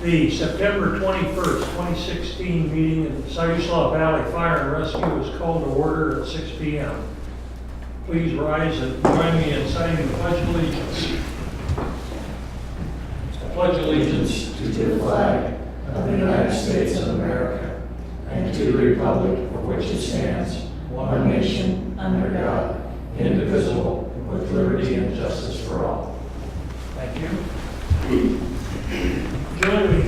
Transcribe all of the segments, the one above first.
The September 21st, 2016 meeting in the Siuslaw Valley Fire and Rescue is called to order at 6 p.m. Please rise and join me in signing the Pledge of Allegiance. I pledge allegiance to the flag of the United States of America and to the republic for which it stands, one nation, under God, indivisible, with liberty and justice for all. Thank you. Join me.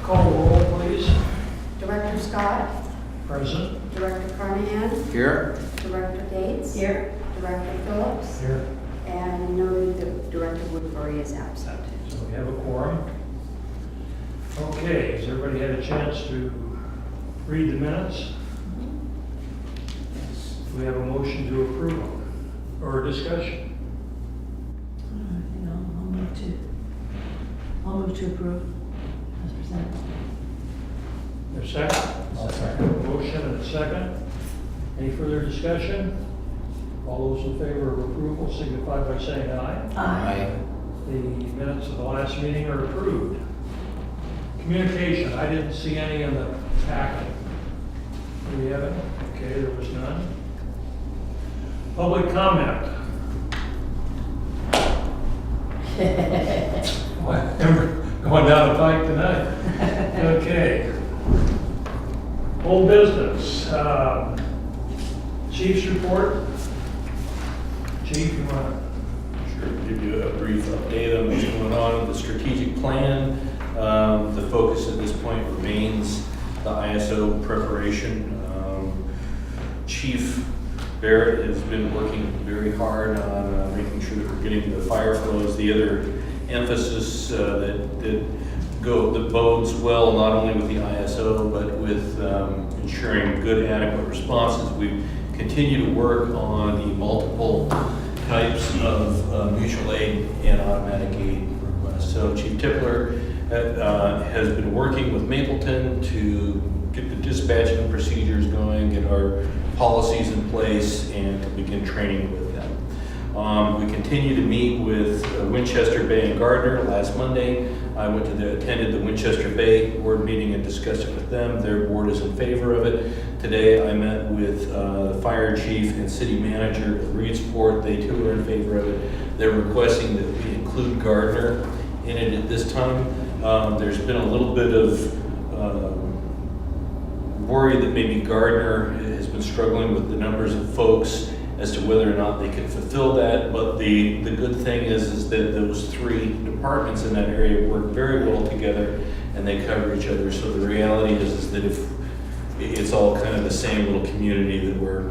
Call the roll, please. Director Scott, Present. Director Carnahan, Here. Director Gates, Here. Director Phillips, Here. and noted that Director Woodbury is absent. So we have a quorum. Okay, has everybody had a chance to read the minutes? Do we have a motion to approve them or a discussion? I'll move to approve as presented. A second? I'll second. Motion and a second. Any further discussion? All those in favor of approval signify by saying aye. Aye. The minutes of the last meeting are approved. Communication, I didn't see any in the packet. Do we have it? Okay, there was none. Public comment. Going down the pike tonight. Okay. Old business. Chief's report. Chief, you want to? Sure, give you a brief update on what's going on with the strategic plan. The focus at this point remains the ISO preparation. Chief Barrett has been working very hard on making sure that we're getting the fire flows. The other emphasis that bodes well not only with the ISO but with ensuring good, adequate responses. We continue to work on the multiple types of mutual aid and automatic aid requests. So Chief Tippler has been working with Mapleton to get the dispatching procedures going, get our policies in place, and to begin training with them. We continue to meet with Winchester Bay and Gardner. Last Monday, I attended the Winchester Bay board meeting and discussed it with them. Their board is in favor of it. Today, I met with the fire chief and city manager of Reedsport. They too are in favor of it. They're requesting that we include Gardner in it at this time. There's been a little bit of worry that maybe Gardner has been struggling with the numbers of folks as to whether or not they can fulfill that. But the good thing is that those three departments in that area work very well together and they cover each other. So the reality is that if it's all kind of the same little community that we're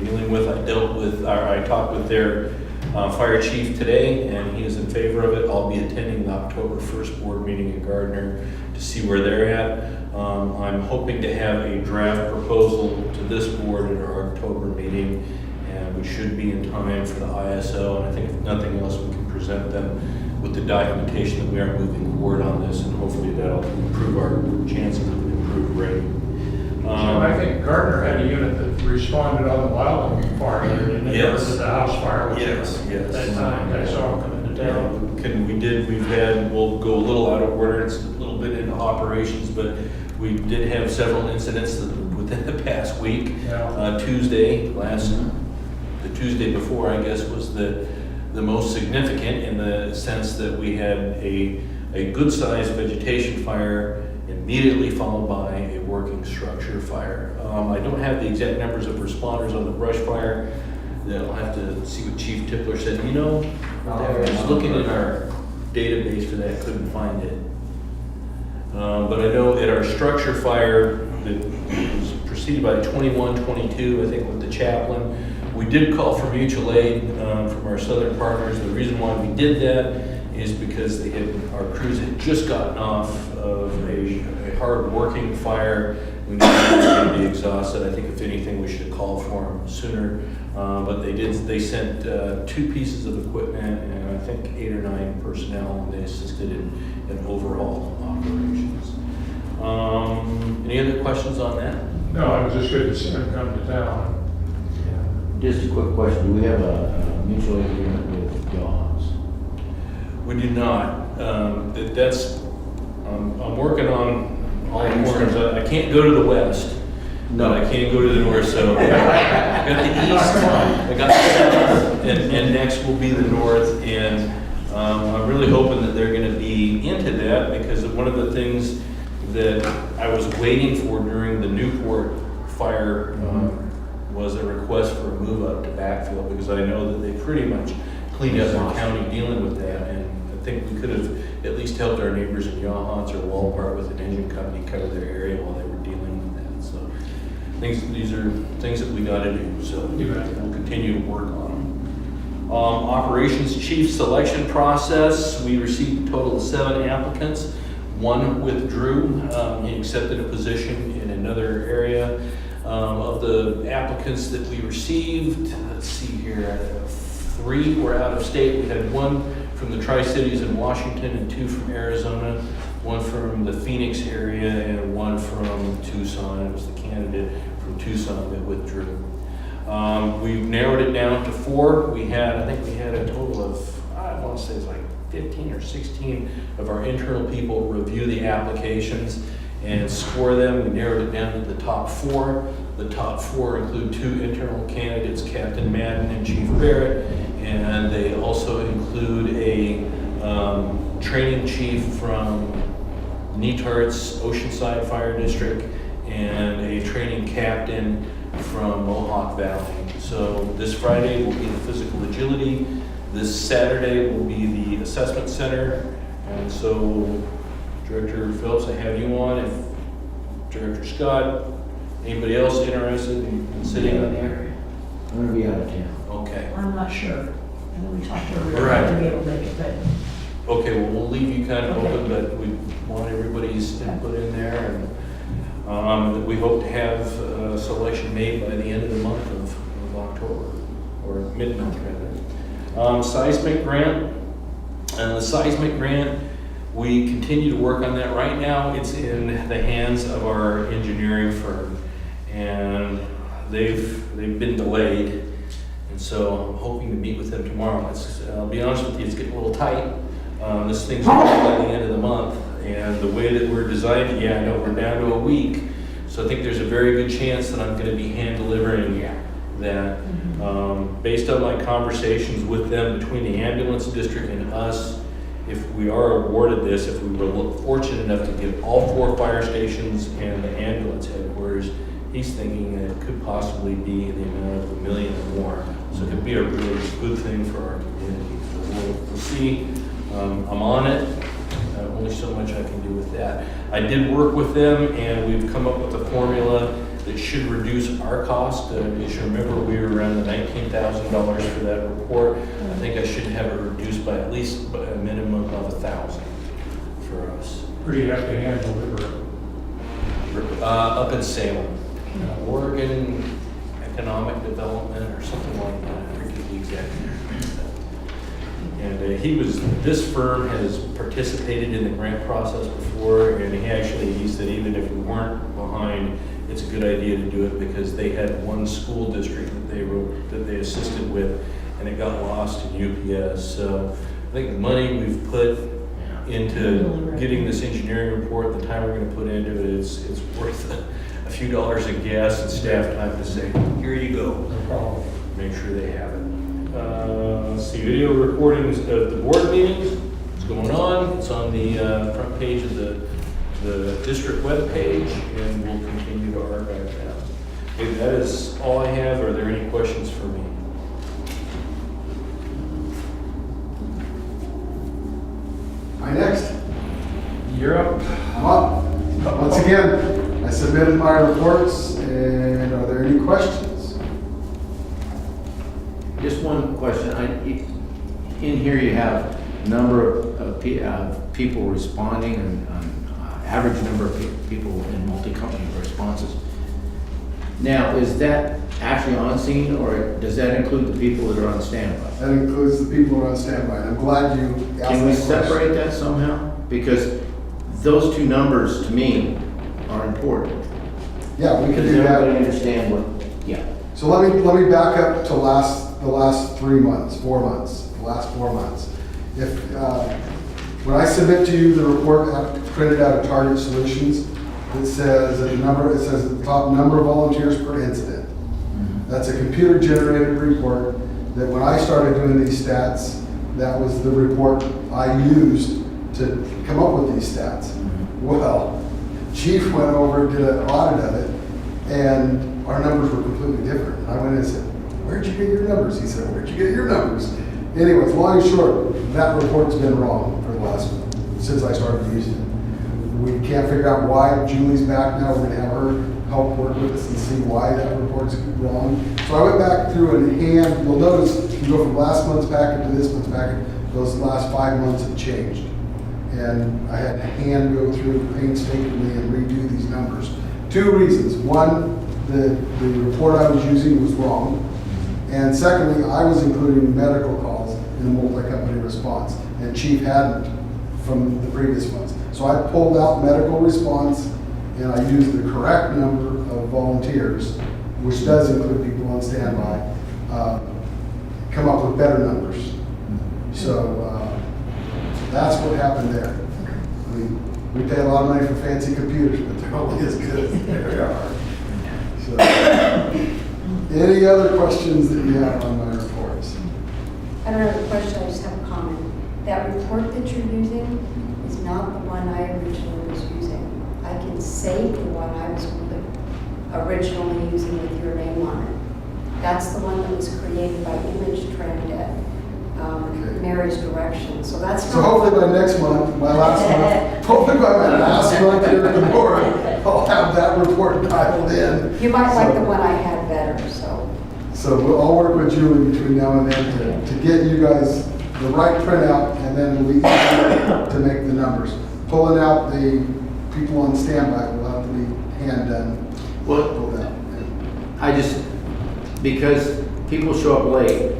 dealing with. I talked with their fire chief today, and he is in favor of it. I'll be attending the October 1st board meeting in Gardner to see where they're at. I'm hoping to have a draft proposal to this board at our October meeting, and we should be in time for the ISO. And I think if nothing else, we can present them with the documentation that we are moving forward on this, and hopefully that'll improve our chances of an improved rating. I think Gardner had a unit that responded on the Wilding fire, and they Yes. to the house fire, which Yes. that time I saw them come into town. We'll go a little out of order, it's a little bit into operations, but we did have several incidents within the past week. Yeah. The Tuesday before, I guess, was the most significant in the sense that we had a good-sized vegetation fire immediately followed by a working structure fire. I don't have the exact numbers of responders on the brush fire. I'll have to see what Chief Tippler said. I was looking in our database for that, couldn't find it. But I know at our structure fire that was preceded by 21-22, I think with the chaplain, we did call for mutual aid from our southern partners. The reason why we did that is because our crews had just gotten off of a hard working fire. We knew it was going to be exhausted. I think if anything, we should have called for them sooner. But they sent 2 pieces of equipment and I think 8 or 9 personnel, and they assisted in overhaul operations. Any other questions on that? No, it was just good to see them come to town. Just a quick question, do we have a mutual aid agreement with Jaws? We do not. That's I'm working on all the corners. I can't go to the west. No, I can't go to the north, so I got the east, I got the south, and next will be the north, and I'm really hoping that they're gonna be into that, because one of the things that I was waiting for during the Newport fire was a request for a move up to backfill, because I know that they pretty much cleaned up their county dealing with that, and I think we could have at least helped our neighbors in Yahans or Walmart with an engine company cover their area while they were dealing with that, so. These are things that we gotta do, so we'll continue to work on them. Operations chief selection process, we received a total of 7 applicants. 1 withdrew, he accepted a position in another area. Of the applicants that we received, let's see here, 3 were out of state. We had 1 from the Tri-Cities in Washington and 2 from Arizona, 1 from the Phoenix area and 1 from Tucson. It was the candidate from Tucson that withdrew. We've narrowed it down to 4. I think we had a total of, I want to say it's like 15 or 16 of our internal people review the applications and score them. We narrowed it down to the top 4. The top 4 include 2 internal candidates, Captain Madden and Chief Barrett, and they also include a training chief from Netart's Oceanside Fire District and a training captain from Mohawk Valley. So this Friday will be the physical agility. This Saturday will be the assessment center. And so Director Phillips, I have you on. If Director Scott, anybody else interested in sitting on there? I'm gonna be out of town. Okay. I'm not sure. I know we talked earlier, Right. to be able to make it, but Okay, well, we'll leave you kind of Okay. open, but we want everybody's input in there. And we hope to have a selection made by the end of the month of October, or mid-month rather. Seismic grant, and the seismic grant, we continue to work on that. Right now, it's in the hands of our engineering firm, and they've been delayed. And so I'm hoping to meet with them tomorrow. I'll be honest with you, it's getting a little tight. This thing's due by the end of the month, and the way that we're designed, I know we're down to a week. So I think there's a very good chance that I'm gonna be hand delivering that. Based on my conversations with them between the ambulance district and us, if we are awarded this, if we were fortunate enough to get all 4 fire stations and the ambulance headquarters, he's thinking that it could possibly be in the amount of $1 million or more. So it could be a really good thing for our community. So we'll see. I'm on it. Only so much I can do with that. I did work with them, and we've come up with a formula that should reduce our cost. As you remember, we were around the $19,000 for that report. I think I should have it reduced by at least a minimum of $1,000 for us. Where do you have to hand deliver it? Up in Salem, Oregon Economic Development or something like that. I forget the exact name. And this firm has participated in the grant process before, and he said even if we weren't behind, it's a good idea to do it because they had one school district that they assisted with, and it got lost in UPS. So I think the money we've put into getting this engineering report, the time we're going to put into it, it's worth a few dollars of gas and staff time to say, here you go. No problem. Make sure they have it. Let's see, video recordings of the board meetings. What's going on? It's on the front page of the district webpage, and we'll continue to archive that. Okay, that is all I have. Are there any questions for me? Am I next? You're up. I'm up. Once again, I submitted my reports, and are there any questions? Just one question. In here you have number of people responding and average number of people in multi-company responses. Now, is that actually on scene, or does that include the people that are on standby? That includes the people who are on standby. And I'm glad you asked that Can we question. separate that somehow? Because those two numbers, to me, are important. Yeah, we can Because do everybody that. understand what, yeah. So let me back up to the last 3 months, 4 months, the last 4 months. If when I submit to you the report printed out of Target Solutions. It says at the top, number of volunteers per incident. That's a computer-generated report that when I started doing these stats, that was the report I used to come up with these stats. Well, Chief went over and did an audit of it, and our numbers were completely different. I went in and said, "Where'd you get your numbers?" He said, "Where'd you get your numbers?" Anyways, long and short, that report's been wrong for the last, since I started using it. We can't figure out why. Julie's back now. We're gonna have her help work with us and see why that report's wrong. So I went back through and you'll notice, you go from last month's packet to this month's packet, those last 5 months have changed. And I had to hand go through painstakingly and redo these numbers. 2 reasons. One, the report I was using was wrong. And secondly, I was including medical calls in the multi-company response, and Chief hadn't from the previous ones. So I pulled out medical response, and I used the correct number of volunteers, which does include people on standby, come up with better numbers. So that's what happened there. I mean, we pay a lot of money for fancy computers, but they're only as good as they are. So, any other questions that you have on my reports? I don't have a question, I just have a comment. That report that you're using is not the one I originally was using. I can save the one I was originally using with your name on it. That's the one that was created by Image Trend at Mary's direction. So that's So hopefully by next month, my last month, hopefully by my last month here at the board, I'll have that report dialed in. You might like the one I had better, so. So I'll work with Julie between now and then to get you guys the right printout, and then it'll be easier to make the numbers. Pulling out the people on standby will have to be hand done. Well, Pulled out. because people show up late,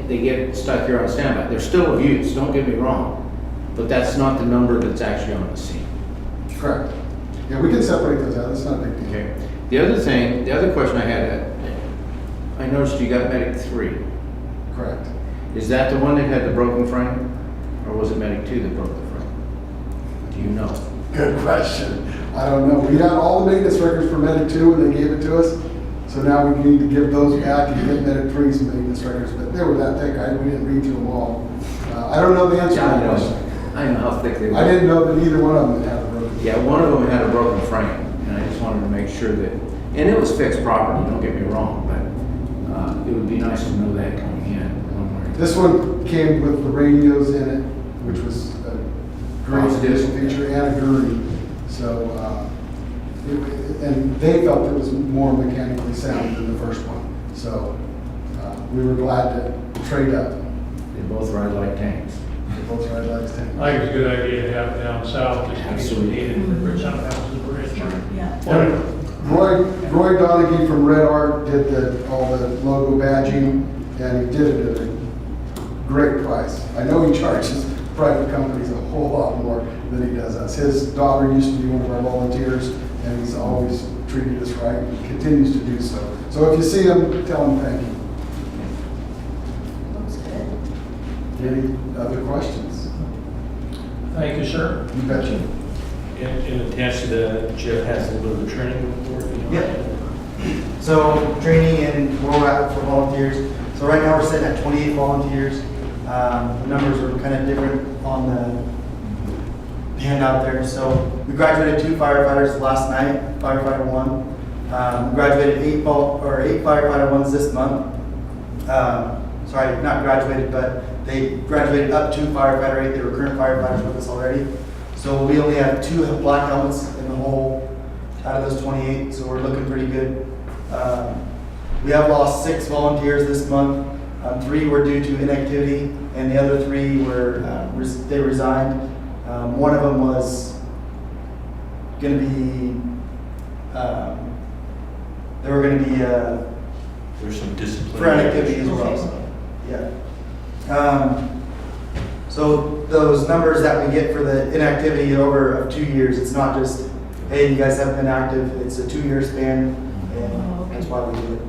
they get stuck here on standby. They're still of use, don't get me wrong, but that's not the number that's actually on the scene. Correct. Yeah, we can separate those out. That's not a big deal. Okay. The other question I had, I noticed you got Medic 3. Correct. Is that the one that had the broken frame? Or was it Medic 2 that broke the frame? Do you know? Good question. I don't know. We got all the maintenance records for Medic 2 when they gave it to us. So now we need to give those back and give Medic 3 some maintenance records. But they were that thick. We didn't read through them all. I don't know the answer to Yeah, that question. I know how thick they were. I didn't know that either one of them had a broken. Yeah, one of them had a broken frame, and I just wanted to make sure that, and it was fixed properly, don't get me wrong, but it would be nice to know that coming in. This one came with the radios in it, which was a great additional feature, and a gurney. So, and they felt it was more mechanically sound than the first one. So, we were glad to trade up. They both ride like tanks. They both ride like tanks. I think it's a good idea to have it down south, just in case we need it for some houses we're in. Yeah. Roy Donaghy from Red Art did all the logo badging, and he did it at a great price. I know he charges private companies a whole lot more than he does us. His daughter used to be one of our volunteers, and he's always treated us right, and continues to do so. So if you see him, tell him thank you. Looks good. Any other questions? Thank you, sir. You betcha. And attached to that, Jeff has a little bit of a training report. Yep. So training and where we're at for volunteers. So right now we're sitting at 28 volunteers. The numbers are kind of different on the handout there. So we graduated 2 firefighters last night, firefighter 1. We graduated 8 firefighter 1s this month. Sorry, not graduated, but they graduated up to firefighter 8. They were current firefighters with us already. So we only have 2 black helmets in the whole out of those 28, so we're looking pretty good. We have lost 6 volunteers this month. 3 were due to inactivity, and the other 3 were they resigned. One of them was going to be they were going to be There's some discipline. for inactivity as well. Yeah. So those numbers that we get for the inactivity over 2 years, it's not just, hey, you guys haven't been active. It's a 2-year span, and that's why we do it.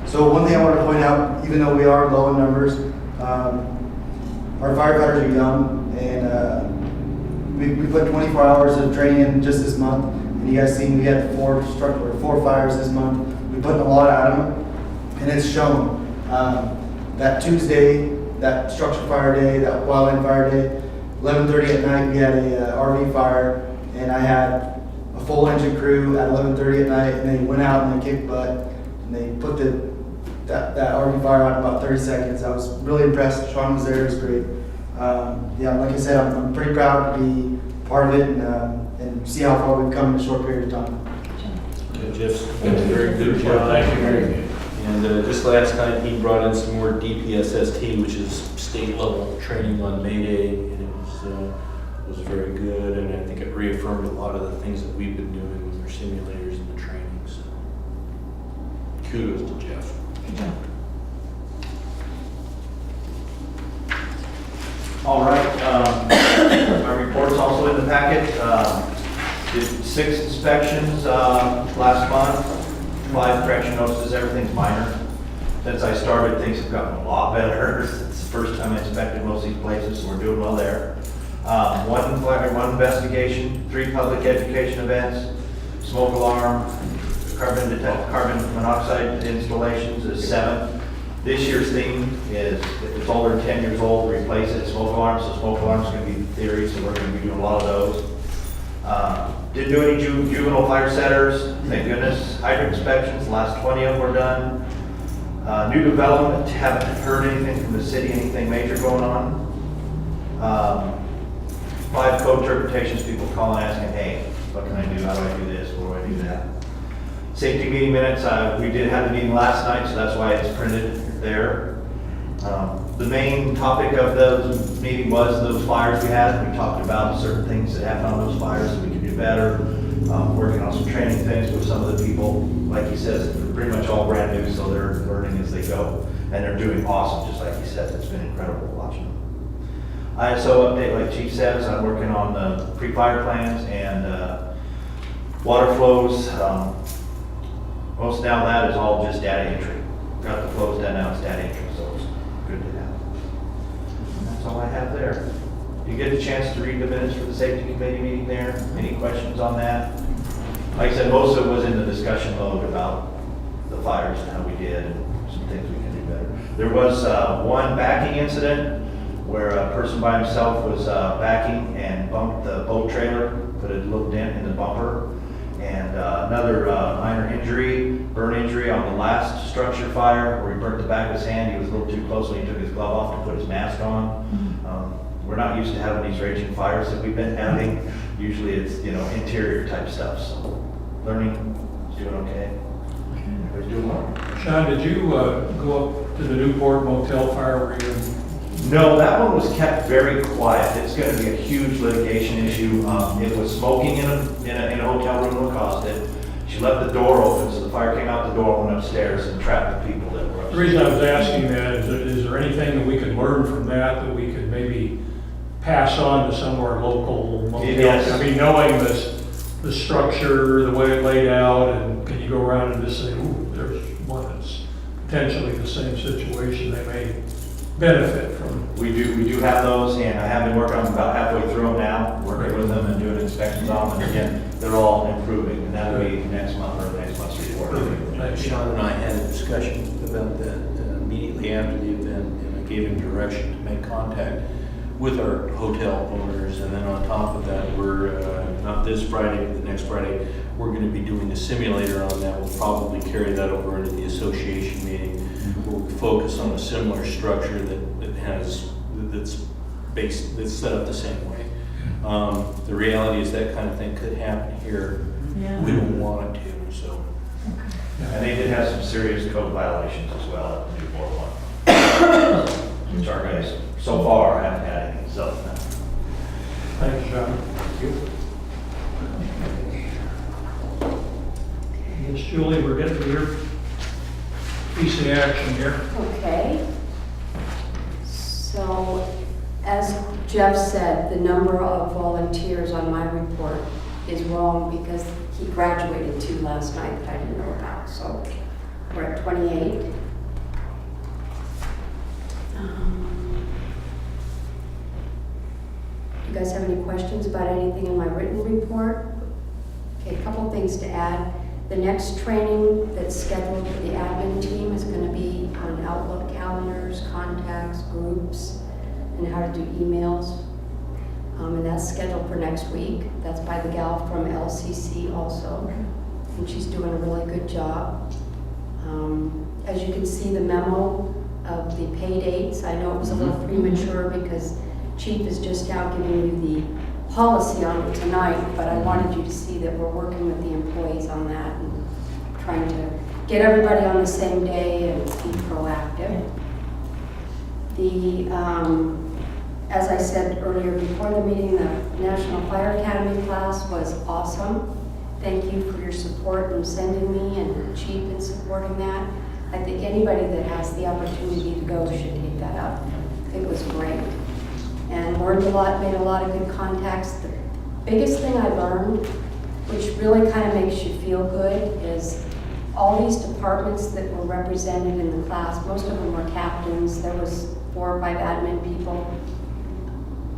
So one thing I want to point out, even though we are low in numbers, our firefighters are young, and we put 24 hours of training in just this month, and you guys seen we had 4 fires this month. We put a lot out of them, and it's shown. That Tuesday, that structure fire day, that wildland fire day, 11:30 at night, we had a RV fire, and I had a full engine crew at 11:30 at night, and they went out and they kicked butt, and they put that RV fire out in about 30 seconds. I was really impressed. Sean was there, it was great. Yeah, like I said, I'm pretty proud to be part of it and see how far we've come in a short period of time. Jeff's done a very good job. Thank you, very good. And just last night, he brought in some more DPSST, which is state level training on May Day, and it was very good, and I think it reaffirmed a lot of the things that we've been doing with our simulators and the training, so kudos to Jeff. Good job. All right, my report's also in the packet. Did 6 inspections last month, 5 correction notices, everything's minor. Since I started, things have gotten a lot better. It's the first time I inspected most of these places, so we're doing well there. 1 investigation, 3 public education events, smoke alarm, carbon monoxide installations is 7. This year's theme is, if it's older than 10 years old, replace it, smoke alarms. So smoke alarms are going to be the theory, so we're going to be doing a lot of those. Didn't do any juvenile fire setters, thank goodness. Hydrant inspections, the last 20 of them were done. New development, haven't heard anything from the city, anything major going on. 5 code interpretations, people calling asking, hey, what can I do, how do I do this, what do I do that? Safety meeting minutes, we did have a meeting last night, so that's why it's printed there. The main topic of the meeting was those fires we had. We talked about certain things that happened on those fires that we could do better. Working on some training things with some of the people. Like he says, they're pretty much all brand new, so they're learning as they go. And they're doing awesome, just like he said. It's been incredible watching them. ISO update, like Chief says, I'm working on the pre-fire plans and water flows. Most now that is all just data entry. Got the flows done now, it's data entry, so it's good to have. And that's all I have there. You get a chance to read the minutes for the safety committee meeting there. Any questions on that? Like I said, most of it was in the discussion mode about the fires and how we did and some things we can do better. There was 1 backing incident where a person by himself was backing and bumped the boat trailer, put a little dent in the bumper. And another minor injury, burn injury on the last structure fire where he burnt the back of his hand. He was a little too close when he took his glove off to put his mask on. We're not used to having these raging fires that we've been having. Usually it's, interior type stuff. So learning, doing okay. Everybody's doing well. Sean, did you go up to the Newport motel fire where you? No, that one was kept very quiet. It's going to be a huge litigation issue. It was smoking in a hotel room that caused it. She left the door open, so the fire came out the door, went upstairs, and trapped the people that were upstairs. The reason I was asking that is there anything that we could learn from that we could maybe pass on to some of our local motels? Yes. I mean, knowing the structure, the way it laid out, and can you go around and just say, ooh, there's one that's potentially the same situation they may benefit from? We do have those, and I have been working on them about halfway through them now, working with them and doing inspections on them, and again, they're all improving, and that'll be next month or next month's report. Sean and I had a discussion about that immediately after the event, and I gave him direction to make contact with our hotel owners, and then on top of that, we're, not this Friday, but the next Friday, we're going to be doing a simulator on that. We'll probably carry that over into the association meeting. We'll focus on a similar structure that's set up the same way. The reality is that kind of thing could happen here. Yeah. We don't want it to, so. And they did have some serious code violations as well at the Newport one. Which our guys, so far, haven't had any, so. Thanks, Sean. Miss Julie, we're getting to your piece of action here. Okay. So, as Jeff said, the number of volunteers on my report is wrong because he graduated 2 last night that I didn't know about. So, we're at 28. you guys have any questions about anything in my written report? Okay, a couple things to add. The next training that's scheduled for the admin team is going to be on Outlook calendars, contacts, groups, and how to do emails. And that's scheduled for next week. That's by the gal from LCC also, and she's doing a really good job. As you can see, the memo of the pay dates, I know it was a little premature because Chief is just now giving you the policy on it tonight, but I wanted you to see that we're working with the employees on that and trying to get everybody on the same day and be proactive. As I said earlier before the meeting, the National Fire Academy class was awesome. Thank you for your support in sending me and Chief in supporting that. I think anybody that has the opportunity to go should take that up. It was great. And learned a lot, made a lot of good contacts. The biggest thing I learned, which really kind of makes you feel good, is all these departments that were represented in the class, most of them were captains. There was 4 or 5 admin people.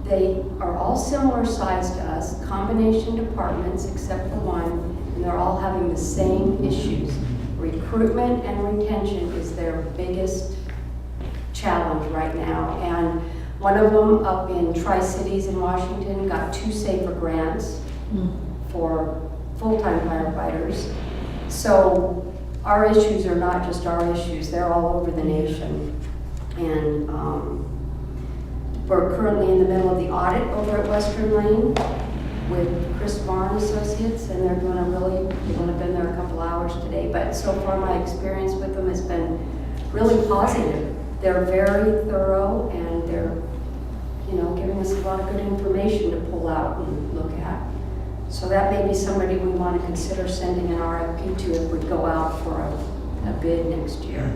They are all similar size to us, combination departments except for one, and they're all having the same issues. Recruitment and retention is their biggest challenge right now. And one of them up in Tri-Cities in Washington got 2 SAFER grants for full-time firefighters. So our issues are not just our issues, they're all over the nation. And we're currently in the middle of the audit over at Western Lane with Chris Barn Associates, and they're doing they've only been there a couple hours today, but so far my experience with them has been really positive. They're very thorough and they're, giving us a lot of good information to pull out and look at. So that may be somebody we want to consider sending an RFP to if we go out for a bid next year.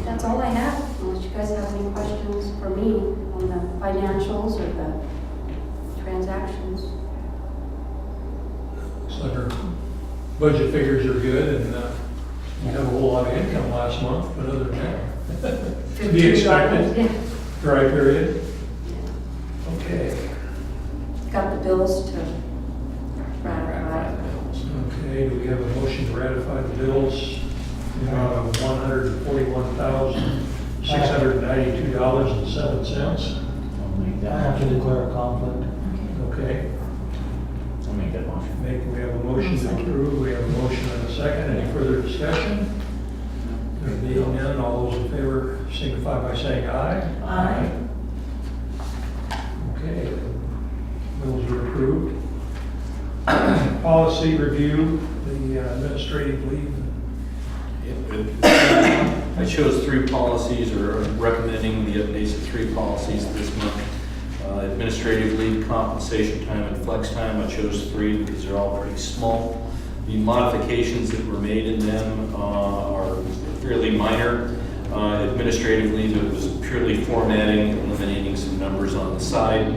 That's all I have, unless you guys have any questions for me on the financials or the transactions. Looks like our budget figures are good, and we have a whole lot of income last month, but other than that, to be expected. Yeah. Dry period. Okay. Got the bills to ratify. Okay, do we have a motion to ratify the bills? $141,692.07. I'll make I that have to motion. declare a conflict. Okay, I'll make that motion. we have a motion to approve, we have a motion and a second. Any further discussion? There being none, all those in favor signify by saying aye. Aye. Okay, bills are approved. Policy review, the administrative leave. I chose 3 policies, or recommending the updates of 3 policies this month. Administrative leave, compensation time, and flex time. I chose 3 because they're all pretty small. The modifications that were made in them are fairly minor. Administrative leave, it was purely formatting, eliminating some numbers on the side.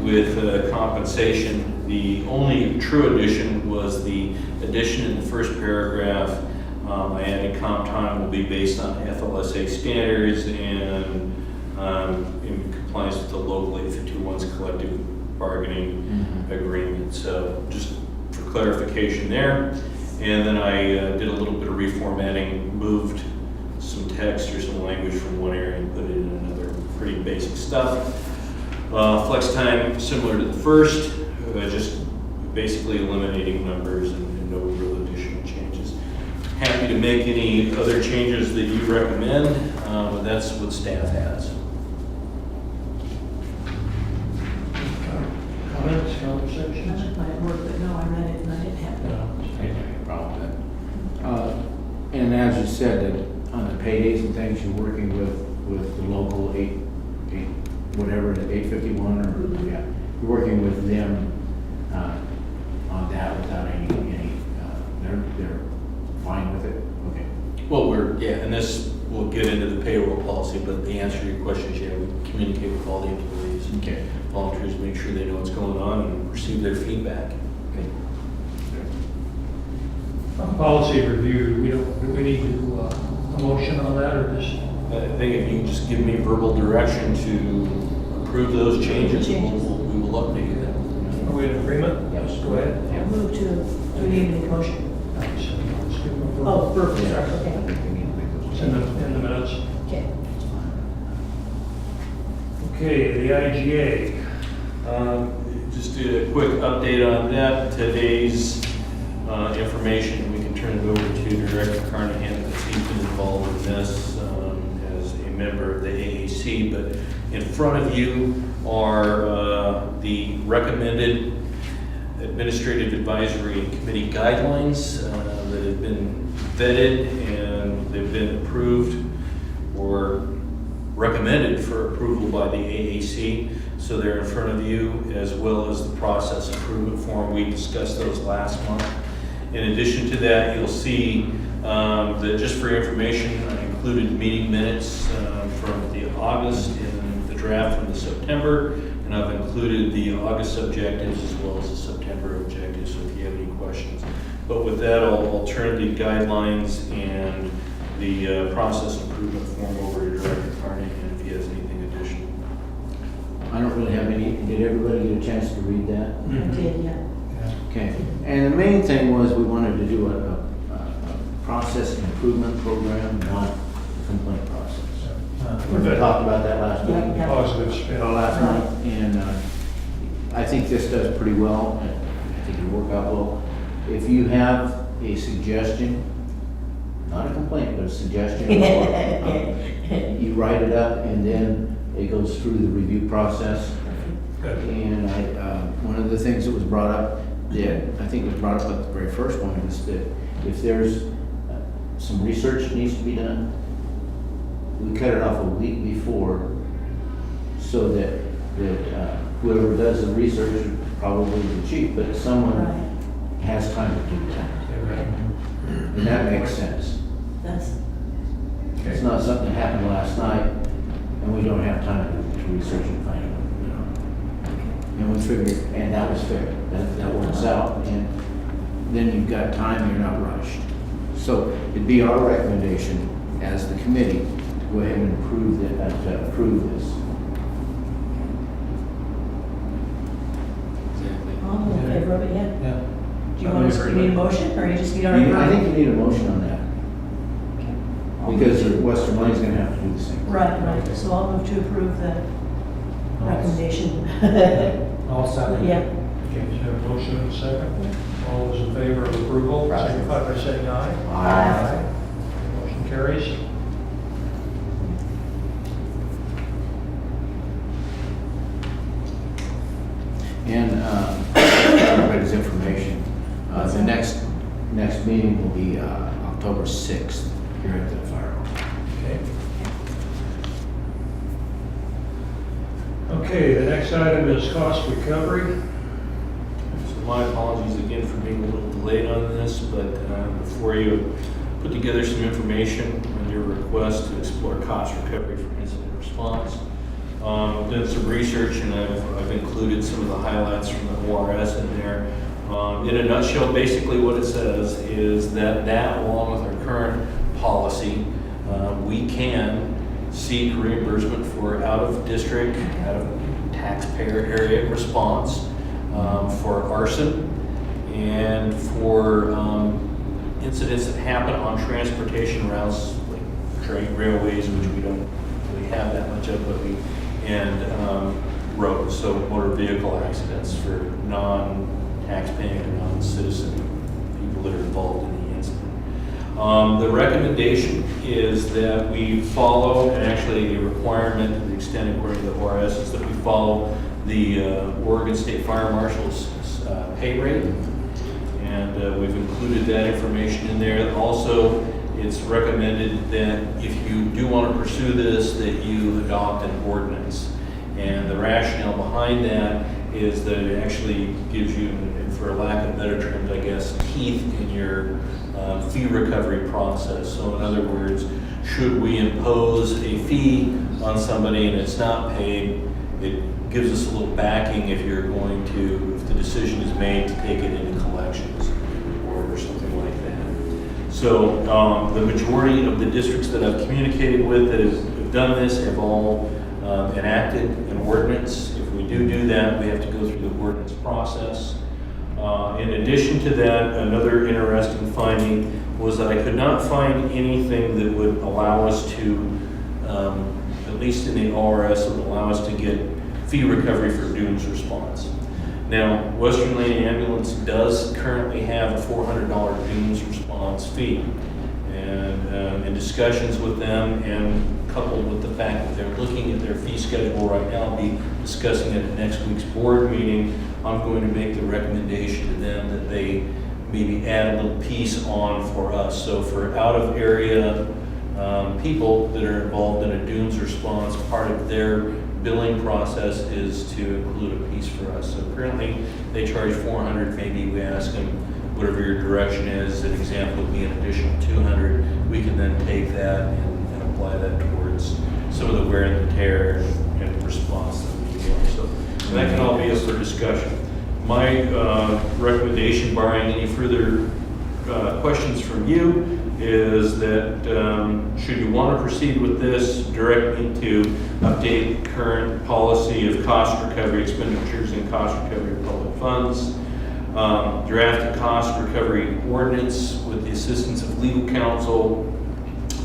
With compensation, the only true addition was the addition in the first paragraph. I added comp time will be based on FLSA standards and in compliance with the local 851's collective bargaining agreement. So just for clarification there. And then I did a little bit of reformatting, moved some text or some language from one area and put it in another. Pretty basic stuff. Flex time, similar to the first, just basically eliminating numbers and no real additional changes. Happy to make any other changes that you recommend, but that's what staff has. Comments, conversations? That's my work, but no, I read it and I didn't have it. I didn't have any problem with that. And as you said, that on the paydays and things, you're working with the local 851 or, yeah, you're working with them on that without any, they're fine with it? Okay. Well, and this, we'll get into the payroll policy, but the answer to your question is, yeah, we communicate with all the employees. Okay. Volunteers, make sure they know what's going on and receive their feedback. Okay. Policy review, do we need to do a motion on that, or just? I think if you can just give me verbal direction to approve those changes, we will update you then. Are we in agreement? Yes. Go ahead. I'll move to, do we need any motion? Oh, perfect, sorry, okay. It's in the minutes. Okay. Okay, the IGA. Just a quick update on that. Today's information, we can turn it over to Director Carnahan, because he's been involved in this as a member of the AAC. But in front of you are the recommended administrative advisory committee guidelines that have been vetted and they've been approved or recommended for approval by the AAC. So they're in front of you, as well as the process improvement form. We discussed those last month. In addition to that, you'll see that, just for your information, I included meeting minutes from the August and the draft from the September, and I've included the August objectives as well as the September objectives, so if you have any questions. But with that, I'll turn the guidelines and the process improvement form over to Director Carnahan if he has anything additional. I don't really have any, did everybody get a chance to read that? I did, yeah. Okay, and the main thing was we wanted to do a process improvement program, not a complaint process. We talked about that last week. Yeah. Positive spin. Last night, and I think this does pretty well. I think it'll work out well. If you have a suggestion, not a complaint, but a suggestion, you write it up and then it goes through the review process. Good. And one of the things that was brought up, that I think was brought up at the very first one, is that if there's some research that needs to be done, we cut it off a week before, so that whoever does the research, probably the chief, but someone Right. has time to do that. And that makes sense. That's, It's not something that happened last night, and we don't have time to research and find out, you know. And we figured, and that was fair, that works out, and then you've got time, you're not rushed. So it'd be our recommendation as the committee to go ahead and approve this. Exactly. I'm in favor of it, yeah. Yeah. Do you want us to need a motion, or you just need our? I think you need a motion on that, because Western Line's gonna have to do the same. Right, right, so I'll move to approve the recommendation. All second. Yeah. Okay, is there a motion and a second? All those in favor of approval, signify by saying aye. Aye. Motion carries. And everybody's information, the next meeting will be October 6th here at the fire hall. Okay. Okay, the next item is cost recovery. So my apologies again for being a little delayed on this, but before you put together some information on your request to explore cost recovery for incident response. I've done some research and I've included some of the highlights from the ORS in there. In a nutshell, basically what it says is that along with our current policy, we can seek reimbursement for out-of-district, out-of-taxpayer area response for arson and for incidents that happen on transportation routes like train, railways, which we don't really have that much of, but and roads, so motor vehicle accidents for non-taxpaying or non-citizen people that are involved in the incident. The recommendation is that we follow, and actually a requirement to the extent according to the ORS is that we follow the Oregon State Fire Marshal's pay rate. And we've included that information in there. Also, it's recommended that if you do want to pursue this, that you adopt an ordinance. And the rationale behind that is that it actually gives you, for lack of better terms, I guess, teeth in your fee recovery process. So in other words, should we impose a fee on somebody and it's not paid, it gives us a little backing if you're going to, if the decision is made to take it into collections or something like that. So the majority of the districts that I've communicated with that have done this have all enacted an ordinance. If we do that, we have to go through the ordinance process. In addition to that, another interesting finding was that I could not find anything that would allow us to, at least in the ORS, would allow us to get fee recovery for dunes response. Now, Western Lane Ambulance does currently have a $400 dunes response fee. And in discussions with them and coupled with the fact that they're looking at their fee schedule right now, I'll be discussing it at next week's board meeting, I'm going to make the recommendation to them that they maybe add a little piece on for us. So for out of area people that are involved in a dunes response, part of their billing process is to include a piece for us. So currently they charge $400, maybe we ask them whatever your direction is. An example would be an additional $200. We can then take that and apply that towards some of the wear and tear and response that we get. So that can all be up for discussion. My recommendation, barring any further questions from you, is that should you want to proceed with this, direct me to update current policy of cost recovery expenditures and cost recovery of public funds, draft a cost recovery ordinance with the assistance of legal counsel,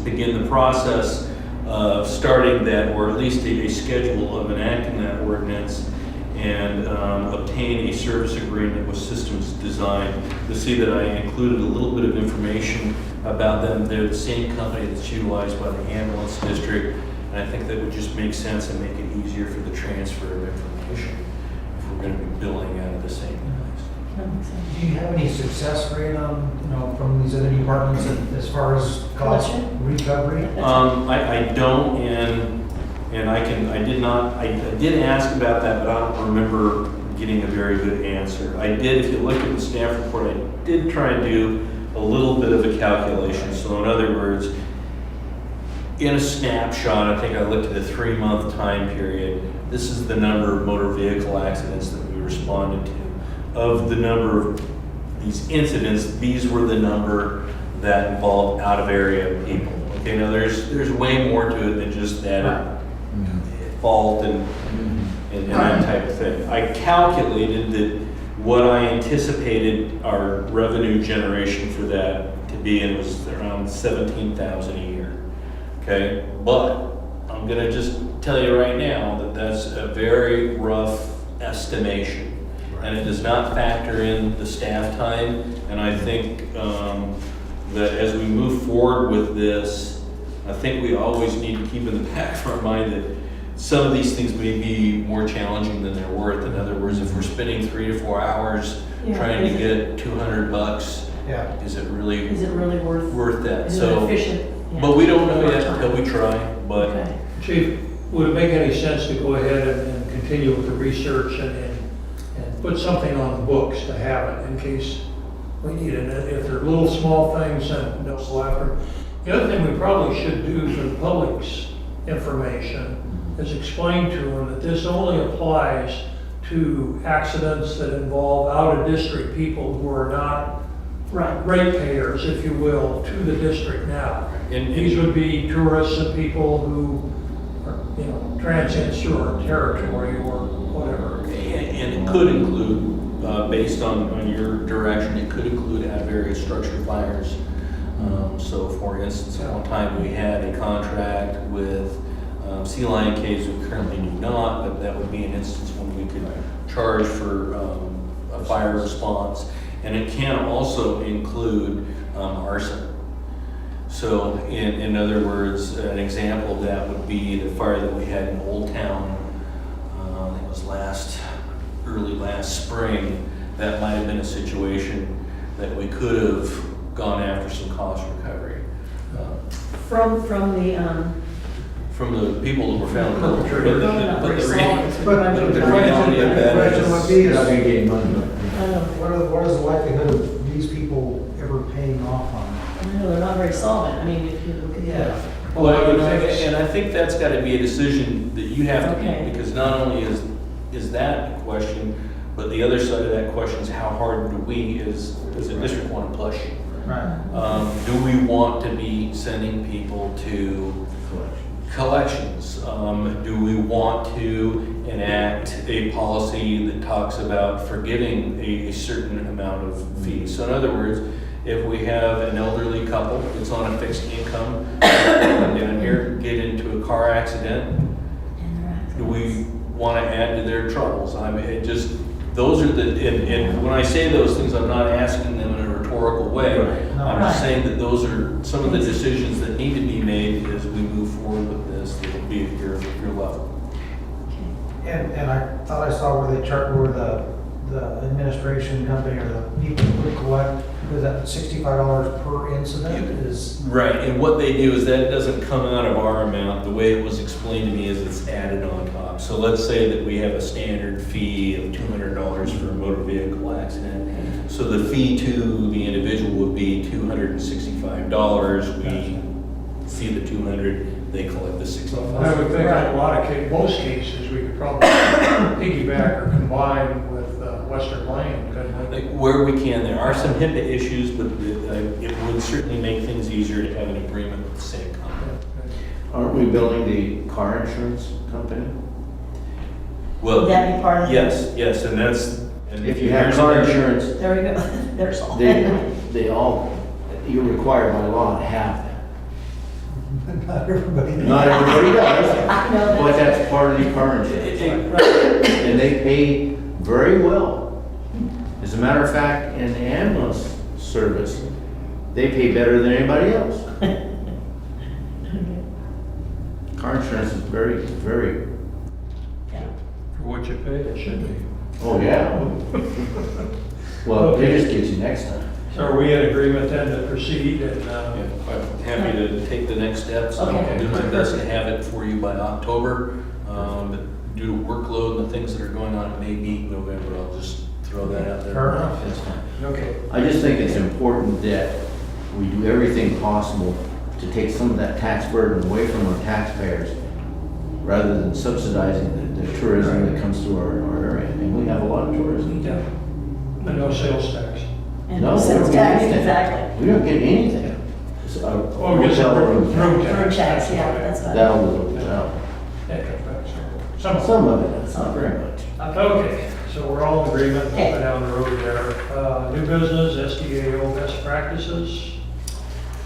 begin the process of starting that, or at least a schedule of enacting that ordinance, and obtain a service agreement with Systems Design. You'll see that I included a little bit of information about them. They're the same company that's utilized by the ambulance district, and I think that would just make sense and make it easier for the transfer of information if we're going to be billing out of the same place. Do you have any success rate on, from these other departments as far as cost recovery? I don't, and I did ask about that, but I don't remember getting a very good answer. I did, if you look at the staff report, I did try and do a little bit of a calculation. So in other words, in a snapshot, I think I looked at a 3-month time period. This is the number of motor vehicle accidents that we responded to. Of the number of these incidents, these were the number that involved out of area people. Okay, now there's way more to it than just that fault and that type of thing. I calculated that what I anticipated our revenue generation for that to be, and it was around $17,000 a year. Okay, but I'm gonna just tell you right now that that's a very rough estimation. And it does not factor in the staff time. And I think that as we move forward with this, I think we always need to keep in the back of our mind that some of these things may be more challenging than they're worth. In other words, if we're spending 3 to 4 hours trying to get $200, is it really worth that? Is it efficient? Yeah. But we don't know yet until we try. But okay. Chief, would it make any sense to go ahead and continue with the research and put something on the books to have it in case we need it? If they're little small things, then no laughter. The other thing we probably should do for the public's information is explain to them that this only applies to accidents that involve out-of-district people who are not ratepayers, if you will, to the district now. And These would be tourists and people who are, transients through our territory or whatever. And it could include, based on your direction, it could include out-of-area structure fires. So for instance, at one time we had a contract with Sea Lion Caves, we currently do not, but that would be an instance when we could charge for a fire response. And it can also include arson. So in other words, an example of that would be the fire that we had in Old Town, I think it was early last spring. That might have been a situation that we could have gone after some cost recovery. From the people that were found Perpetrators. But the reality of that is, not gonna get money. What is the likelihood of these people ever paying off on it? I know, they're not very solvent. I mean, if you look at that. well, and I think that's got to be a decision that you have to Okay. make, because not only is that a question, but the other side of that question is how hard do we, as a district, want to push? Right. Do we want to be sending people to Collections, do we want to enact a policy that talks about forgiving a certain amount of fees? So in other words, if we have an elderly couple that's on a fixed income, down here, get into a car accident, do we want to add to their troubles? I mean, it just, those are the, and when I say those things, I'm not asking them in a rhetorical way. I'm just saying that those are some of the decisions that need to be made as we move forward with this, that will be at your level. And I thought I saw where they chart where the administration company or the people who would collect, was that $65 per incident is? Right, and what they do is that doesn't come out of our amount. The way it was explained to me is it's added on top. So let's say that we have a standard fee of $200 for a motor vehicle accident. So the fee to the individual would be $265. We see the 200, they collect the 65. I would think in a lot of most cases, we could probably piggyback or combine with Western Lane, couldn't we? Like, where we can, there are some HIPAA issues, but it would certainly make things easier to have an agreement with the same company. Aren't we billing the car insurance company? Well, Would that be part of it? yes, and that's. And If you have here's car another- insurance, There we go, there's all. they all, you're required by law to have that. Not everybody. Not everybody does, I know that. but that's part of the car insurance. And they pay very well. As a matter of fact, in the ambulance service, they pay better than anybody else. Car insurance is very, very, For what you pay, it should be. oh yeah. Well, they just get you next time. So are we in agreement then to proceed and, Yeah, I'm happy to take the next steps. I'll Okay. do my best to have it for you by October. But due to workload and the things that are going on, it may be November. I'll just throw that out there. Fair enough. That's fine. okay. I just think it's important that we do everything possible to take some of that tax burden away from our taxpayers, rather than subsidizing the tourism that comes through our area. And we have a lot of tourism. Yeah. And no sales tax. And No, we sales don't get tax, anything. exactly. We don't get anything. It's a Oh, we get some hotel room room tax. Road tax, yeah, that's what. That'll little bit out. That comes back some. Some of it, it's not very much. Okay, so we're all in agreement, Okay. moving down the road there. New business, SDAO best practices.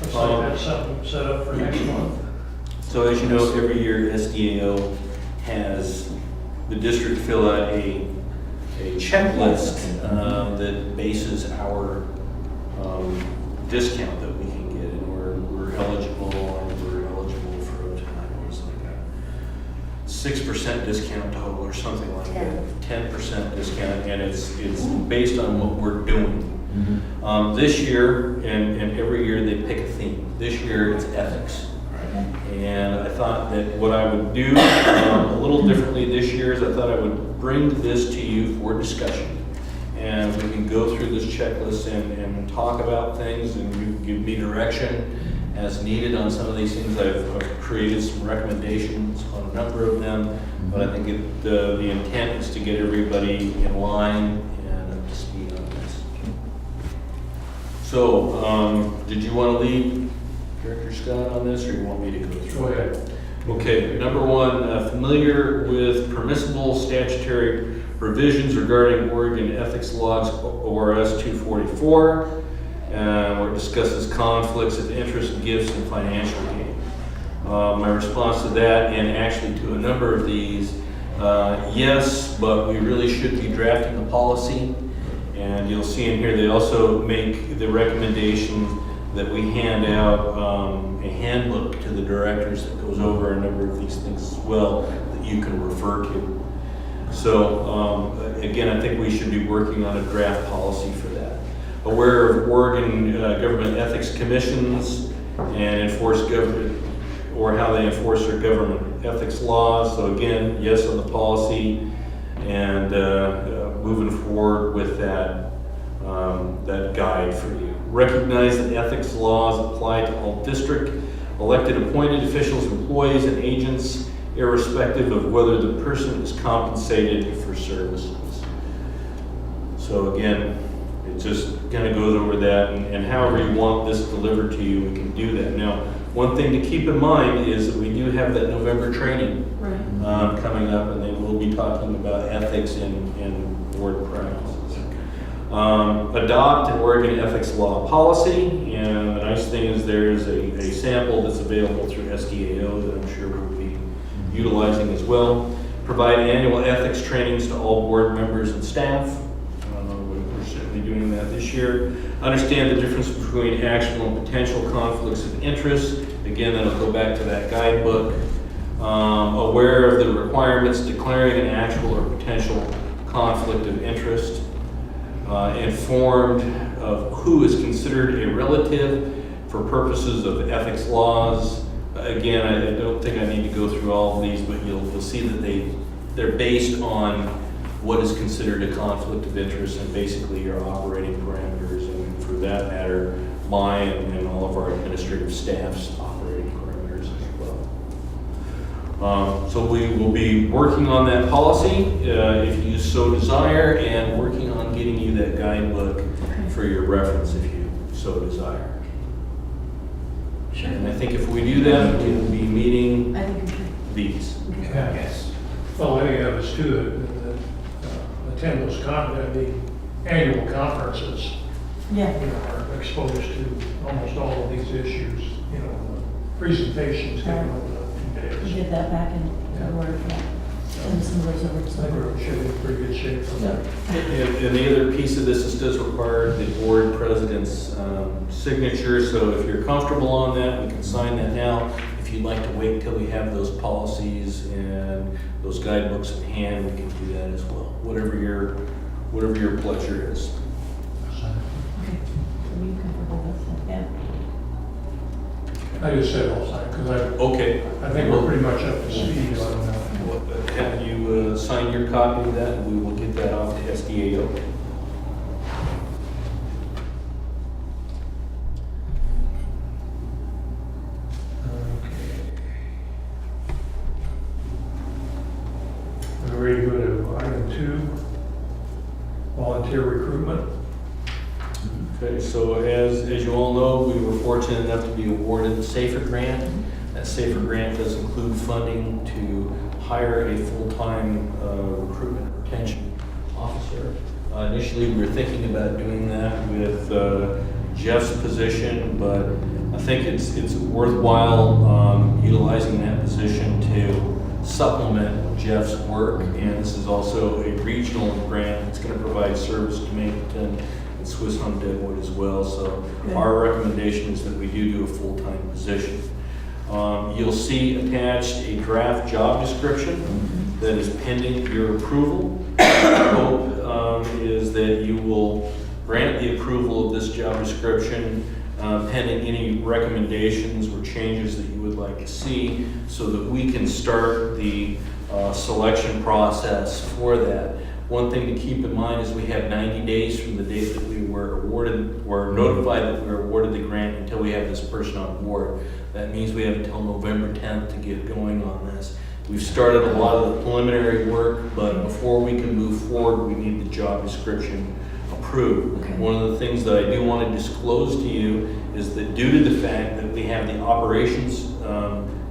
Looks like that's something set up for next month. So as you know, every year SDAO has the district fill out a checklist that bases our discount that we can get, and we're eligible for what was like a 6% discount total or something like that, 10% discount, and it's based on what we're doing. This year, and every year they pick a theme. This year it's ethics. And I thought that what I would do a little differently this year is I thought I would bring this to you for discussion. And we can go through this checklist and talk about things, and you can give me direction as needed on some of these things. I've created some recommendations on a number of them, but I think the intent is to get everybody in line and up to speed on this. So, did you want to lead Director Scott on this, or you want me to go through? Go ahead. Okay, number one, familiar with permissible statutory provisions regarding Oregon ethics laws, ORS 244, where it discusses conflicts of interest, gifts, and financial gain. My response to that, and actually to a number of these, yes, but we really should be drafting a policy. And you'll see in here, they also make the recommendation that we hand out a handbook to the directors that goes over a number of these things as well that you can refer to. So again, I think we should be working on a draft policy for that. Aware of Oregon government ethics commissions and enforce government, or how they enforce their government ethics laws. So again, yes on the policy, and moving forward with that guide for you. Recognize that ethics laws apply to all district, elected, appointed officials, employees, and agents, irrespective of whether the person is compensated for services. So again, it just kind of goes over that, and however you want this delivered to you, we can do that. Now, One thing to keep in mind is that we do have that November training Right. coming up, and they will be talking about ethics in board practices. Adopt an Oregon ethics law policy, and the nice thing is there is a sample that's available through SDAO that I'm sure we'll be utilizing as well. Provide annual ethics trainings to all board members and staff. We're certainly doing that this year. Understand the difference between actual and potential conflicts of interest. Again, that'll go back to that guidebook. Aware of the requirements declaring an actual or potential conflict of interest. Informed of who is considered a relative for purposes of ethics laws. Again, I don't think I need to go through all of these, but you'll see that they're based on what is considered a conflict of interest and basically your operating parameters, and for that matter, my and all of our administrative staff's operating parameters as well. So we will be working on that policy if you so desire, and working on getting you that guidebook for your reference if you so desire. Sure. And I think if we do that, we will be meeting I think we should. these. Yeah. Yes. Well, any of us too, that attend those the annual conferences, Yeah. are exposed to almost all of these issues, presentations given over the 2 We days. did that back in February. Yeah. And some of those over. I think we should be in pretty good shape for that. And the other piece of this does require the board president's signature, so if you're comfortable on that, we can sign that now. If you'd like to wait until we have those policies and those guidebooks in hand, we can do that as well. Whatever your pleasure is. Okay. Are you comfortable with that? Yeah. I just said all signed, because Okay. I think we're pretty much up to speed on that. Have you sign your copy of that, and we will get that off to SDAO. We're ready to go to item 2, volunteer recruitment. Okay, so as you all know, we were fortunate enough to be awarded the SAFER grant. That SAFER grant does include funding to hire a full-time recruitment retention officer. Initially, we were thinking about doing that with Jeff's position, but I think it's worthwhile utilizing that position to supplement Jeff's work. And this is also a regional grant that's going to provide service to Mapleton and Swiss Home Deadwood as well. So our recommendation is that we do a full-time position. You'll see attached a draft job description that is pending your approval. The hope is that you will grant the approval of this job description pending any recommendations or changes that you would like to see, so that we can start the selection process for that. One thing to keep in mind is we have 90 days from the date that we were notified that we were awarded the grant until we have this person on board. That means we have until November 10th to get going on this. We've started a lot of the preliminary work, but before we can move forward, we need the job description approved. Okay. One of the things that I do want to disclose to you is that due to the fact that we have the operations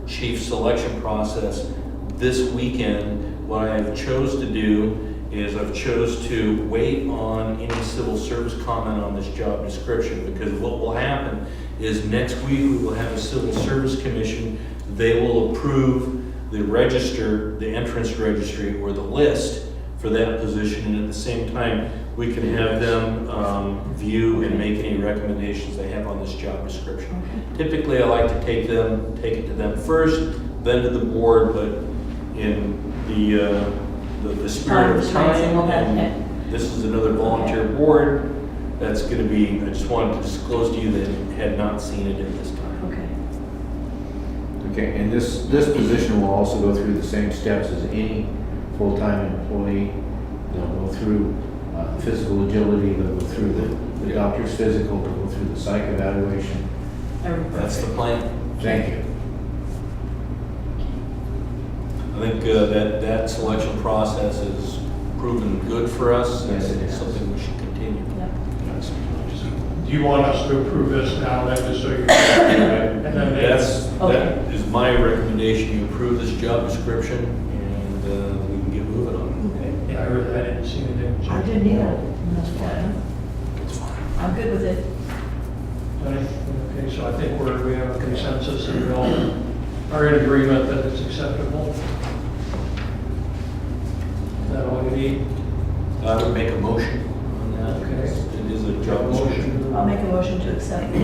chief selection process this weekend, what I have chose to do is I've chose to wait on any civil service comment on this job description, because what will happen is next week we will have a civil service commission. They will approve the register, the entrance registry, or the list for that position, and at the same time we can have them view and make any recommendations they have on this job description. Typically I like to take it to them first, then to the board, but in the spirit of time, and this is another volunteer board, that's going to be, I just wanted to disclose to you that had not seen it at this time. Okay. Okay, and this position will also go through the same steps as any full-time employee. They'll go through physical agility, they'll go through the doctor's physical, they'll go through the psych evaluation. That's the plan. Thank you. I think that selection process is proven good for us. Yes, it and has. something we should continue. Yep. Do you want us to approve this now, then, just so you're, and then they- That Okay. is my recommendation. You approve this job description and we can get moving on it. Yeah, I didn't see anything. I didn't either. That's fine. It's fine. I'm good with it. Okay, so I think we have a consensus and we all are in agreement that it's acceptable. Is that all you need? I would make a motion on that. Okay. It is a job description. I'll make a motion to accept A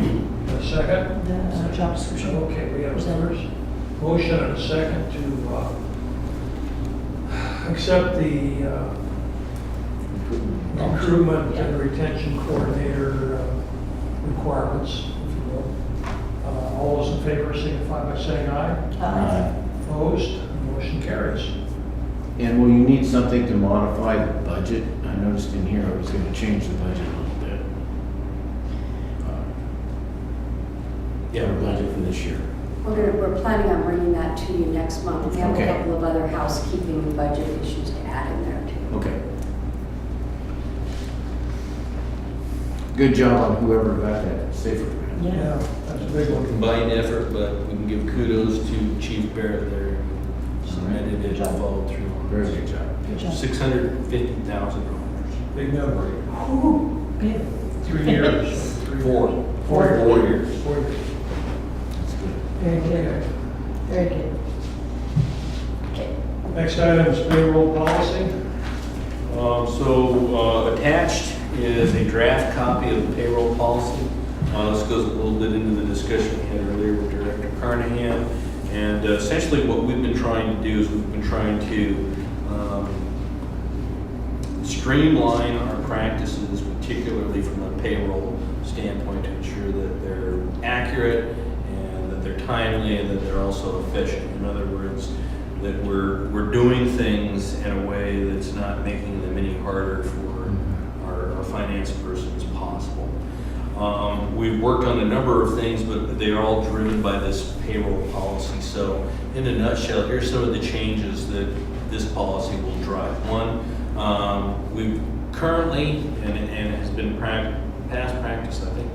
second? the job description. Okay, we have a Presented. first motion and a second to accept the recruitment and retention coordinator requirements, if you will. All those in favor signify by saying aye. Aye. Opposed? Motion carries. And will you need something to modify the budget? I noticed in here I was gonna change the budget a little bit. Yeah, our budget for this year. We're planning on bringing that to you next month. We have a Okay. couple of other housekeeping budget issues to add in there too. Okay. Good job on whoever got that safer. Yeah. That's a big one. Combined effort, but we can give kudos to Chief Barrett there. Submitted it, followed through. Very good job. Good job. $650,000. Big number. Good. 3 years. 4 years. 4 years. That's good. Very good. Okay. Very good. Next item is payroll policy. Attached is a draft copy of the payroll policy. This goes a little bit into the discussion we had earlier with Director Carnahan. And essentially what we've been trying to do is we've been trying to streamline our practices, particularly from a payroll standpoint, to ensure that they're accurate and that they're timely and that they're also efficient. In other words, that we're doing things in a way that's not making them any harder for our finance person as possible. We've worked on a number of things, but they are all driven by this payroll policy. So in a nutshell, here's some of the changes that this policy will drive. One, we've currently, and it has been past practice, I think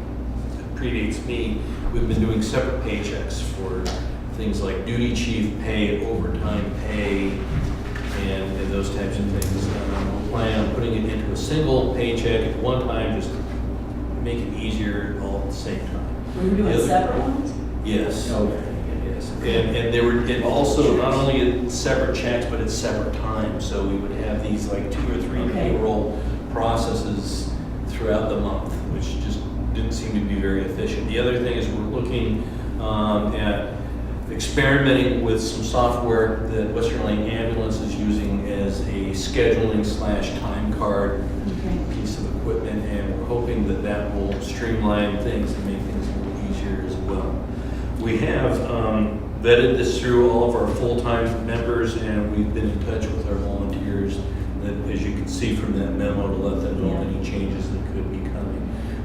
it predates me, we've been doing separate paychecks for things like duty chief pay, overtime pay, and those types of things. We're planning on putting it into a single paycheck at one time, just make it easier all at the same time. We're doing The other- separate ones? Yes. Okay. Yes, and they were, it also, not only it's separate checks, but it's separate times, so we would have these like 2 or 3 Okay. payroll processes throughout the month, which just didn't seem to be very efficient. The other thing is we're looking at experimenting with some software that Western Lane Ambulance is using as a scheduling / time card Okay. piece of equipment, and we're hoping that that will streamline things and make things a little easier as well. We have vetted this through all of our full-time members, and we've been in touch with our volunteers, that, as you can see from that memo, to let them know Yeah. any changes that could be coming.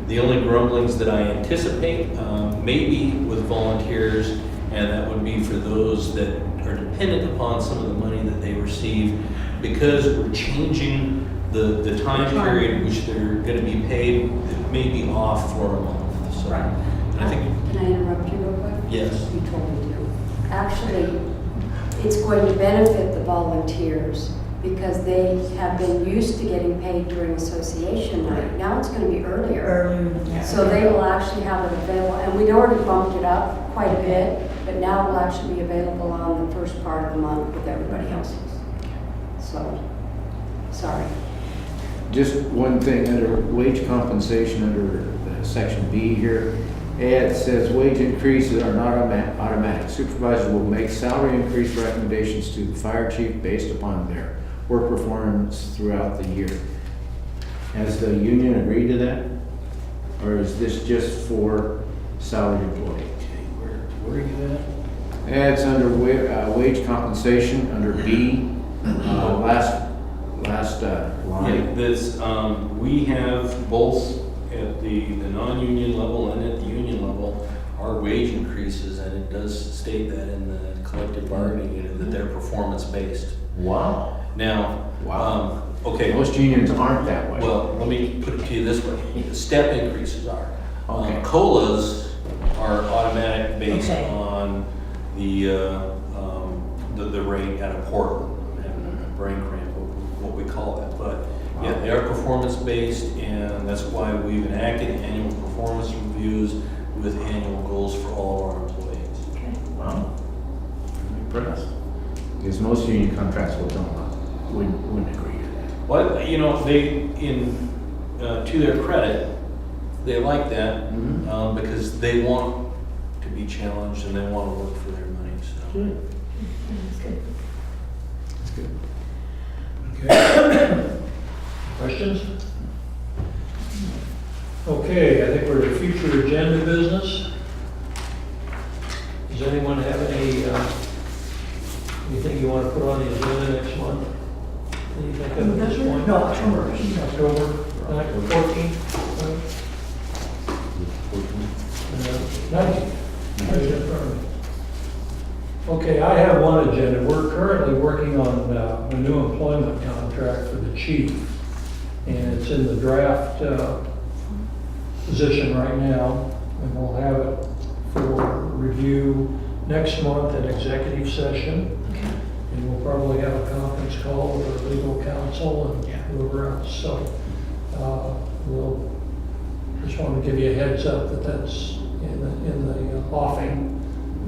The only grumblings that I anticipate may be with volunteers, and that would be for those that are dependent upon some of the money that they receive, because we're changing the time period which they're going to be paid. It may be off for a month. So Right. I think, Can I interrupt you real quick? yes. You told me to. Actually, it's going to benefit the volunteers because they have been used to getting paid during association night. Now it's going to be earlier. Earlier than that. So they will actually have it available, and we'd already bumped it up quite a bit, but now it will actually be available on the first part of the month with everybody else's. So, sorry. Just one thing, under wage compensation, under section B here, it says wage increases are not automatic. Supervisors will make salary increase recommendations to the fire chief based upon their work performance throughout the year. Has the union agreed to that? Or is this just for salaried employees? Okay, where are you at? It's under wage compensation, under B, last line. Yeah, this, we have both at the non-union level and at the union level, our wage increases, and it does state that in the collective bargaining unit that they're performance-based. Wow. Now, Wow. Okay, Most unions aren't that way. well, let me put it to you this way. The step increases are. Okay. COLAs are automatic based Okay. on the rate at a Portland. I'm having a brain cramp, what we call that. But yeah, they are performance based, and that's why we've enacted annual performance reviews with annual goals for all of our employees. Wow. I'm impressed. Because most union contracts wouldn't agree to that. Well, you know, they, to their credit, they like that Mhm. because they want to be challenged and they want to work for their money, so. Good. That's good. That's good. Okay. Questions? Okay, I think we're at future agenda business. Does anyone have anything you want to put on the agenda next month? Anything at this point? No, October. October, 14th? 19th. Right in front of me. Okay, I have one agenda. We're currently working on a new employment contract for the chief. And it's in the draft position right now. And we'll have it for review next month in executive session. And we'll probably have a conference call with our legal counsel and whoever else. So we'll just want to give you a heads up that that's in the offing,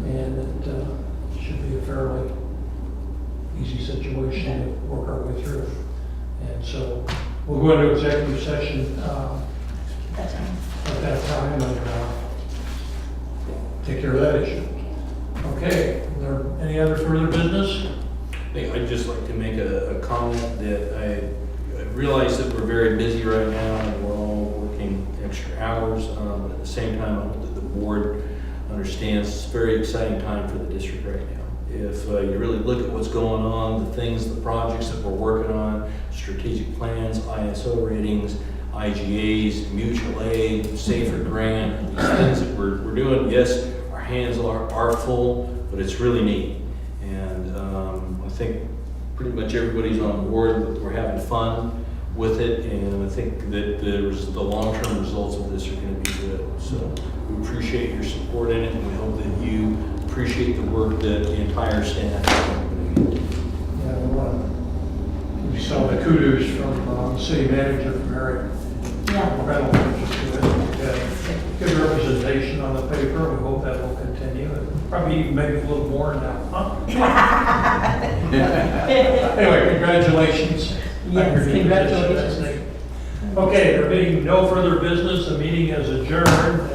and it should be a fairly easy situation to work our way through. And so we'll go into executive session That's fine. at that time and take care of that issue. Okay, is there any other further business? I'd just like to make a comment that I realize that we're very busy right now and we're all working extra hours. But at the same time, I hope that the board understands it's a very exciting time for the district right now. If you really look at what's going on, the things, the projects that we're working on, strategic plans, ISO ratings, IGAs, mutual aid, safer grant, these things that we're doing, yes, our hands are full, but it's really neat. And I think pretty much everybody's on board, that we're having fun with it, and I think that the long-term results of this are going to be good. So we appreciate your support in it, and we hope that you appreciate the work that the entire staff is putting in. Yeah, we saw the kudos from the city manager from Eric. Yeah. Rental, just good representation on the paper. We hope that will continue, and probably even maybe a little more now, huh? Anyway, congratulations. on your Yes, new position. congratulations. That's neat. Okay, there being no further business, the meeting is adjourned